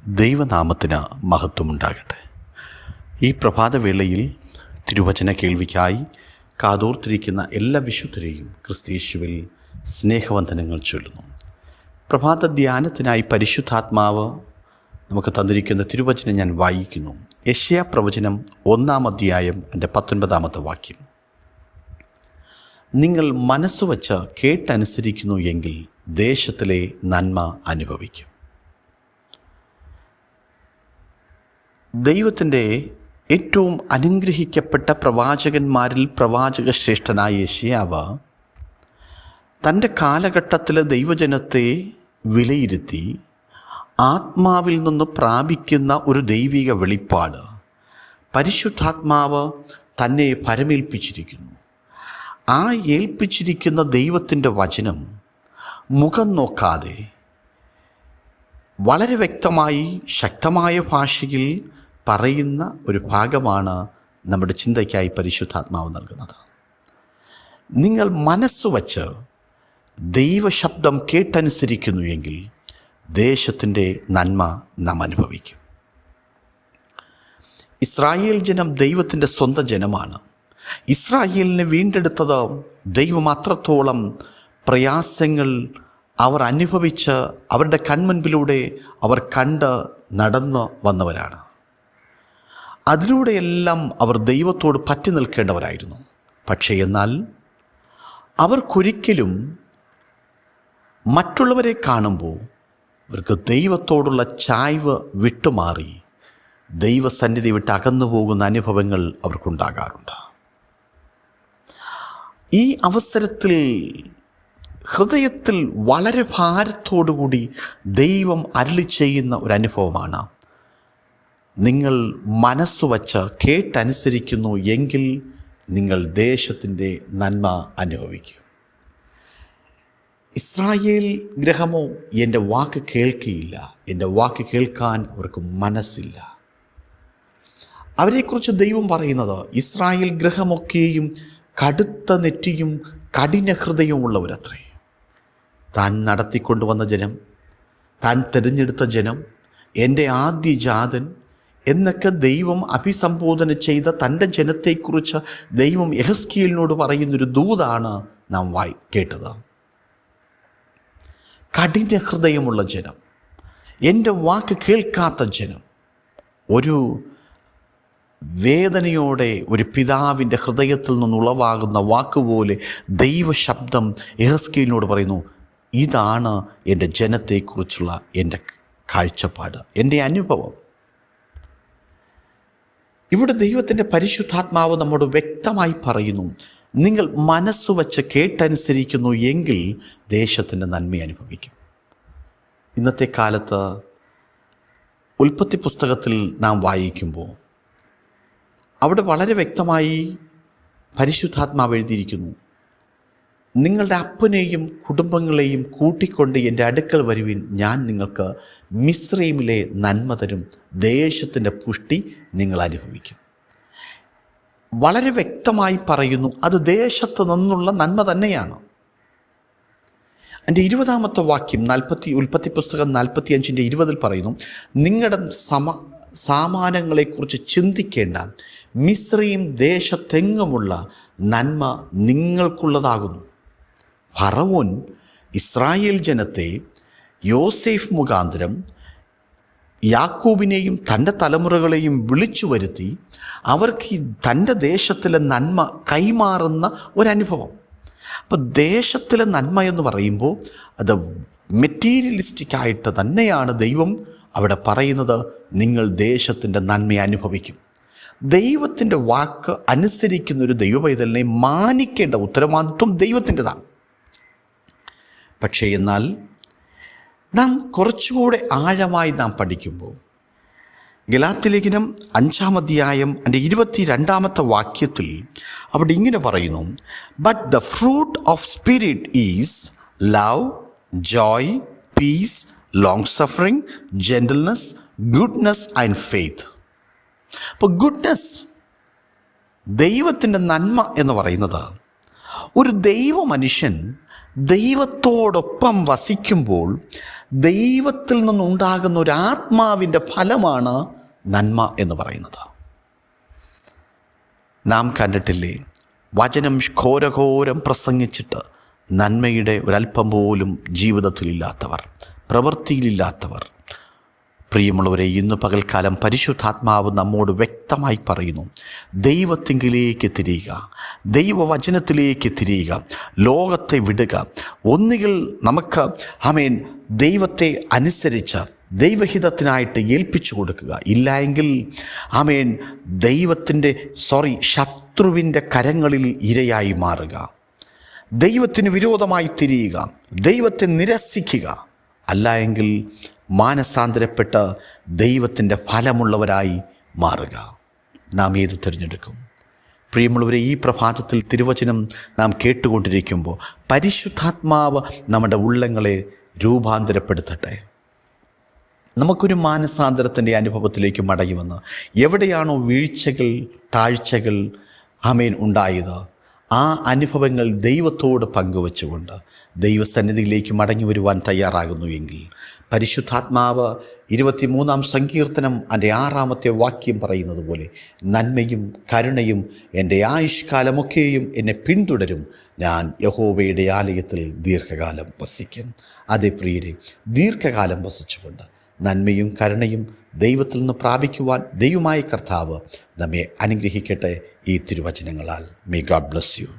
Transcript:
ദൈവനാമത്തിന് മഹത്വമുണ്ടാകട്ടെ. ഈ പ്രഭാതവേളയിൽ തിരുവചന കേൾവിക്കായി കാതോർത്തിരിക്കുന്ന എല്ലാ വിശുദ്ധരെയും ക്രിസ്തയേശുവിൽ സ്നേഹവന്ദനങ്ങൾ ചൊല്ലുന്നു. പ്രഭാത ധ്യാനത്തിനായി പരിശുദ്ധാത്മാവ് നമുക്ക് തന്നിരിക്കുന്ന തിരുവചനം ഞാൻ വായിക്കുന്നു. യെശയ്യാ പ്രവചനം 1-ാം അധ്യായം അതിൻ്റെ 19-ാമത്തെ വാക്യം. നിങ്ങൾ മനസ്സുവച്ച് കേട്ടനുസരിക്കുന്നു എങ്കിൽ ദേശത്തിലെ നന്മ അനുഭവിക്കും. ദൈവത്തിൻ്റെ ഏറ്റവും അനുഗ്രഹിക്കപ്പെട്ട പ്രവാചകന്മാരിൽ പ്രവാചക ശ്രേഷ്ഠനായ യെശയ്യാവ് തൻ്റെ കാലഘട്ടത്തിലെ ദൈവജനത്തെ വിലയിരുത്തി ആത്മാവിൽ നിന്ന് പ്രാപിക്കുന്ന ഒരു ദൈവിക വെളിപ്പാട് പരിശുദ്ധാത്മാവ് തന്നെ പരമേൽപ്പിച്ചിരിക്കുന്നു. ആ ഏൽപ്പിച്ചിരിക്കുന്ന ദൈവത്തിൻ്റെ വചനം മുഖം നോക്കാതെ വളരെ വ്യക്തമായി ശക്തമായ ഭാഷയിൽ പറയുന്ന ഒരു ഭാഗമാണ് നമ്മുടെ ചിന്തയ്ക്കായി പരിശുദ്ധാത്മാവ് നൽകുന്നത്. നിങ്ങൾ മനസ്സുവച്ച് ദൈവശബ്ദം കേട്ടനുസരിക്കുന്നു എങ്കിൽ ദേശത്തിൻ്റെ നന്മ നാം അനുഭവിക്കും. ഇസ്രായേൽ ജനം ദൈവത്തിൻ്റെ സ്വന്തം ജനമാണ്. ഇസ്രായേലിനെ വീണ്ടെടുത്തത് ദൈവം അത്രത്തോളം പ്രയാസങ്ങൾ അവർ അനുഭവിച്ച് അവരുടെ കൺമുൻപിലൂടെ അവർ കണ്ട് നടന്ന് വന്നവരാണ്. അതിലൂടെയെല്ലാം അവർ ദൈവത്തോട് പറ്റി നിൽക്കേണ്ടവരായിരുന്നു. പക്ഷേ എന്നാൽ അവർക്കൊരിക്കലും മറ്റുള്ളവരെ കാണുമ്പോൾ അവർക്ക് ദൈവത്തോടുള്ള ചായ്വ് വിട്ടുമാറി ദൈവസന്നിധി വിട്ട് അകന്നു പോകുന്ന അനുഭവങ്ങൾ അവർക്കുണ്ടാകാറുണ്ട്. ഈ അവസരത്തിൽ ഹൃദയത്തിൽ വളരെ ഭാരത്തോടുകൂടി ദൈവം അരുളി ചെയ്യുന്ന ഒരു അനുഭവമാണ്, നിങ്ങൾ മനസ്സുവച്ച് കേട്ടനുസരിക്കുന്നു എങ്കിൽ നിങ്ങൾ ദേശത്തിൻ്റെ നന്മ അനുഭവിക്കും. ഇസ്രായേൽ ഗൃഹമോ എൻ്റെ വാക്ക് കേൾക്കുകയില്ല, എൻ്റെ വാക്ക് കേൾക്കാൻ അവർക്ക് മനസ്സില്ല. അവരെക്കുറിച്ച് ദൈവം പറയുന്നത്, ഇസ്രായേൽ ഗൃഹമൊക്കെയും കടുത്ത നെറ്റിയും കഠിന ഹൃദയമുള്ളവരത്രേ. താൻ നടത്തിക്കൊണ്ടുവന്ന ജനം, താൻ തിരഞ്ഞെടുത്ത ജനം, എൻ്റെ ആദ്യജാതൻ എന്നൊക്കെ ദൈവം അഭിസംബോധന ചെയ്ത തൻ്റെ ജനത്തെക്കുറിച്ച് ദൈവം യെഹെസ്കേലിനോട് പറയുന്നൊരു ദൂതാണ് നാം കേട്ടത്. കഠിന ഹൃദയമുള്ള ജനം, എൻ്റെ വാക്ക് കേൾക്കാത്ത ജനം. ഒരു വേദനയോടെ ഒരു പിതാവിൻ്റെ ഹൃദയത്തിൽ നിന്നുളവാകുന്ന വാക്കുപോലെ ദൈവശബ്ദം യെഹെസ്കേലിനോട് പറയുന്നു, ഇതാണ് എൻ്റെ ജനത്തെക്കുറിച്ചുള്ള എൻ്റെ കാഴ്ചപ്പാട്, എൻ്റെ അനുഭവം. ഇവിടെ ദൈവത്തിൻ്റെ പരിശുദ്ധാത്മാവ് നമ്മോട് വ്യക്തമായി പറയുന്നു, നിങ്ങൾ മനസ്സുവച്ച് കേട്ടനുസരിക്കുന്നു എങ്കിൽ ദേശത്തിൻ്റെ നന്മ അനുഭവിക്കും. ഇന്നത്തെ കാലത്ത് ഉൽപ്പത്തി പുസ്തകത്തിൽ നാം വായിക്കുമ്പോൾ അവിടെ വളരെ വ്യക്തമായി പരിശുദ്ധാത്മാവ് എഴുതിയിരിക്കുന്നു, നിങ്ങളുടെ അപ്പനെയും കുടുംബങ്ങളെയും കൂട്ടിക്കൊണ്ട് എൻ്റെ അടുക്കൽ വരുവിൻ, ഞാൻ നിങ്ങൾക്ക് മിസ്രയീമിലെ നന്മ തരും, ദേശത്തിൻ്റെ പുഷ്ടി നിങ്ങൾ അനുഭവിക്കും. വളരെ വ്യക്തമായി പറയുന്നു, അത് ദേശത്ത് നിന്നുള്ള നന്മ തന്നെയാണ്. എൻ്റെ 20-ാമത്തെ വാക്യം ഉൽപ്പത്തി പുസ്തകം 45:20 പറയുന്നു, നിങ്ങളുടെ സാമാനങ്ങളെക്കുറിച്ച് ചിന്തിക്കേണ്ട, മിസ്രയീം ദേശത്തെങ്ങുമുള്ള നന്മ നിങ്ങൾക്കുള്ളതാകുന്നു. ഫറവോൻ ഇസ്രായേൽ ജനത്തെ യോസേഫ് മുഖാന്തരം യാക്കോബിനെയും തൻ്റെ തലമുറകളെയും വിളിച്ചു വരുത്തി അവർക്ക് തൻ്റെ ദേശത്തിലെ നന്മ കൈമാറുന്ന ഒരനുഭവം. അപ്പോൾ ദേശത്തിലെ നന്മ എന്ന് പറയുമ്പോൾ അത് മെറ്റീരിയലിസ്റ്റിക്കായിട്ട് തന്നെയാണ് ദൈവം അവിടെ പറയുന്നത്, നിങ്ങൾ ദേശത്തിൻ്റെ നന്മ അനുഭവിക്കും. ദൈവത്തിൻ്റെ വാക്ക് അനുസരിക്കുന്നൊരു ദൈവപൈതലിനെ മാനിക്കേണ്ട ഉത്തരവാദിത്വം ദൈവത്തിൻ്റെതാണ്. പക്ഷേ എന്നാൽ നാം കുറച്ചുകൂടെ ആഴമായി നാം പഠിക്കുമ്പോൾ ഗലാത്യലേഖനം 5-ാം അധ്യായം അതിൻ്റെ 22-ാമത്തെ വാക്യത്തിൽ അവിടെ ഇങ്ങനെ പറയുന്നു, but the fruit of spirit is love, joy, peace, long suffering, gentleness, goodness and faith. അപ്പോൾ ഗുഡ്നെസ്, ദൈവത്തിൻ്റെ നന്മ എന്ന് പറയുന്നത് ഒരു ദൈവ മനുഷ്യൻ ദൈവത്തോടൊപ്പം വസിക്കുമ്പോൾ ദൈവത്തിൽ നിന്നുണ്ടാകുന്ന ഒരു ആത്മാവിൻ്റെ ഫലമാണ് നന്മ എന്ന് പറയുന്നത്. നാം കണ്ടിട്ടില്ലേ, വചനം ഘോരഘോരം പ്രസംഗിച്ചിട്ട് നന്മയുടെ ഒരല്പം പോലും ജീവിതത്തിലില്ലാത്തവർ, പ്രവൃത്തിയിലില്ലാത്തവർ. പ്രിയമുള്ളവരെ, ഇന്ന് പകൽക്കാലം പരിശുദ്ധാത്മാവ് നമ്മോട് വ്യക്തമായി പറയുന്നു, ദൈവത്തിങ്കിലേക്ക് തിരിയുക, ദൈവവചനത്തിലേക്ക് തിരിയുക, ലോകത്തെ വിടുക. ഒന്നുകിൽ നമുക്ക് ദൈവത്തെ അനുസരിച്ച് ദൈവഹിതത്തിനായിട്ട് ഏൽപ്പിച്ചു കൊടുക്കുക, ഇല്ലായെങ്കിൽ ശത്രുവിൻ്റെ കരങ്ങളിൽ ഇരയായി മാറുക. ദൈവത്തിന് വിരോധമായി തിരിയുക, ദൈവത്തെ നിരസിക്കുക. അല്ല എങ്കിൽ മാനസാന്തരപ്പെട്ട് ദൈവത്തിൻ്റെ ഫലമുള്ളവരായി മാറുക. നാം ഏത് തിരഞ്ഞെടുക്കും? പ്രിയമുള്ളവരെ, ഈ പ്രഭാതത്തിൽ തിരുവചനം നാം കേട്ടുകൊണ്ടിരിക്കുമ്പോൾ പരിശുദ്ധാത്മാവ് നമ്മുടെ ഉള്ളങ്ങളെ രൂപാന്തരപ്പെടുത്തട്ടെ. നമുക്കൊരു മാനസാന്തരത്തിൻ്റെ അനുഭവത്തിലേക്ക് മടങ്ങി എവിടെയാണോ വീഴ്ചകൾ, താഴ്ചകൾ ഉണ്ടായത്, ആ അനുഭവങ്ങൾ ദൈവത്തോട് പങ്കുവച്ചുകൊണ്ട് ദൈവസന്നിധിയിലേക്ക് മടങ്ങി വരുവാൻ തയ്യാറാകുന്നു എങ്കിൽ പരിശുദ്ധാത്മാവ് 23-ാം സങ്കീർത്തനം അതിൻ്റെ 6-ാമത്തെ വാക്യം പറയുന്നത് പോലെ, നന്മയും കരുണയും എൻ്റെ ആയുഷ്കാലമൊക്കെയും എന്നെ പിന്തുടരും, ഞാൻ യഹോവയുടെ ആലയത്തിൽ ദീർഘകാലം വസിക്കും. അതേ പ്രിയരെ, ദീർഘകാലം വസിച്ചുകൊണ്ട് നന്മയും കരുണയും ദൈവത്തിൽ നിന്ന് പ്രാപിക്കുവാൻ ദൈവമായ കർത്താവ് നമ്മെ അനുഗ്രഹിക്കട്ടെ ഈ തിരുവചനങ്ങളാൽ. May God bless U.